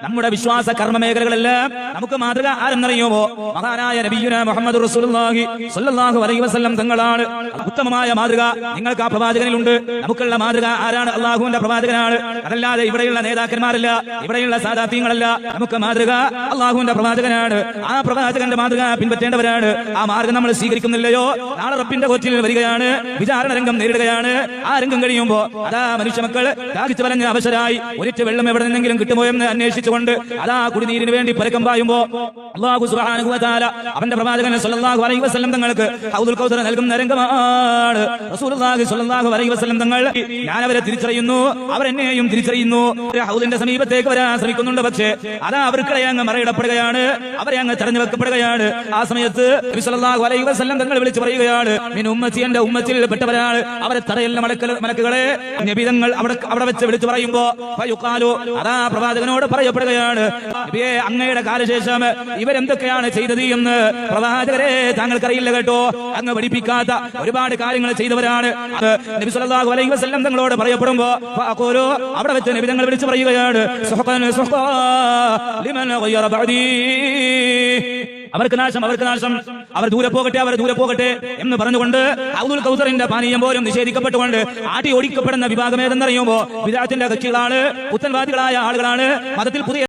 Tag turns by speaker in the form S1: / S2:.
S1: നമ്മുടെ വിശ്വാസ കർമ്മ മേഖലകളെല്ലാം നമുക്ക് മാതൃക ആരെന്നറിയുമോ? മഹാനായ നബിയുനാ മുഹമ്മദ് റസൂലുള്ളാഹി സ്വല്ലല്ലാഹു അലൈഹി വസല്ലം തങ്ങളാണ് ഉത്തമമായ മാതൃക. നിങ്ങൾക്ക് ആ പ്രവാചകനിലുണ്ട്. നമുക്കുള്ള മാതൃക ആരാണ്? അള്ളാഹുവിന്റെ പ്രവാചകനാണ്. അതല്ലാതെ ഇവിടെയുള്ള നേതാക്കന്മാരല്ല, ഇവിടെയുള്ള സാദാത്യങ്ങളല്ല. നമുക്ക് മാതൃക അള്ളാഹുവിന്റെ പ്രവാചകനാണ്. ആ പ്രവാചകന്റെ മാതൃക പിൻപറ്റേണ്ടവരാണ്. ആ മാർഗം നമ്മൾ സ്വീകരിക്കുന്നില്ലയോ, നാളെ റബ്ബിന്റെ കോച്ചിൽ വരികയാണ്, വിചാരണ രംഗം നേരിടുകയാണ്. ആ രംഗം കഴിയുമ്പോ അതാ മനുഷ്യ മക്കൾ ദാഹിച്ചു വലഞ്ഞ അവശരായി ഒരിറ്റ വെള്ളം എവിടെ നിന്നെങ്കിലും കിട്ടുമോ എന്ന് അന്വേഷിച്ചുകൊണ്ട് അതാ കുടിനീരിന് വേണ്ടി പരക്കം പായുമ്പോ അല്ലാഹു സുബ്ഹാനഹു വ തആല അവന്റെ പ്രവാചകൻ സ്വല്ലല്ലാഹു അലൈഹി വസല്ലം തങ്ങൾക്ക് ഹൗദുൽ കൗസർ നൽകുന്ന രംഗമാണ്. റസൂലുള്ളാഹി സ്വല്ലല്ലാഹു അലൈഹി വസല്ലം തങ്ങൾ ഞാൻ അവരെ തിരിച്ചറിയുന്നു, അവരെന്നെയും തിരിച്ചറിയുന്നു. ഹൗദിന്റെ സമീപത്തേക്ക് വരാൻ ശ്രമിക്കുന്നുണ്ട്. പക്ഷേ അതാ അവർക്കിടെ അങ്ങ് മറയിടപ്പെടുകയാണ്, അവരെ അങ്ങ് തടഞ്ഞു വെക്കപ്പെടുകയാണ്. ആ സമയത്ത് നബി സ്വല്ലല്ലാഹു അലൈഹി വസല്ലം തങ്ങൾ വിളിച്ചു പറയുകയാണ്, മിൻ ഉമ്മത്തി, എന്റെ ഉമ്മത്തിൽ പെട്ടവരാണ്. അവരെ തടയല്ല മലക്കുകളെ. നബി തങ്ങൾ അവിടെ വെച്ച് വിളിച്ചു പറയുമ്പോ അതാ പ്രവാചകനോട് പറയപ്പെടുകയാണ്, നബിയെ അങ്ങയുടെ കാലശേഷം ഇവരെന്തൊക്കെയാണ് ചെയ്തത് എന്ന് പ്രവാചകരെ താങ്കൾക്കറിയില്ല കേട്ടോ. അങ്ങ് പഠിപ്പിക്കാത്ത ഒരുപാട് കാര്യങ്ങൾ ചെയ്തവരാണ്. അത് നബി സല്ലല്ലാഹു അലൈഹി വസല്ലം തങ്ങളോട് പറയപ്പെടുമ്പോ അവിടെ വെച്ച് നബി തങ്ങൾ വിളിച്ചു പറയുകയാണ്, അവർക്ക് നാശം, അവർക്ക് നാശം, അവർ ദൂരെ പോകട്ടെ, അവർ ദൂരെ പോകട്ടെ എന്ന് പറഞ്ഞുകൊണ്ട് ഹൗദുൽ കൗസറിന്റെ പാനീയം പോലും നിഷേധിക്കപ്പെട്ടുകൊണ്ട് ആട്ടി ഓടിക്കപ്പെടുന്ന വിഭാഗം ഏതെന്നറിയുമ്പോ വിദഅത്തിന്റെ കക്ഷികളാണ്, പുത്തൻവാദികളായ ആളുകളാണ്, മതത്തിൽ പുതിയ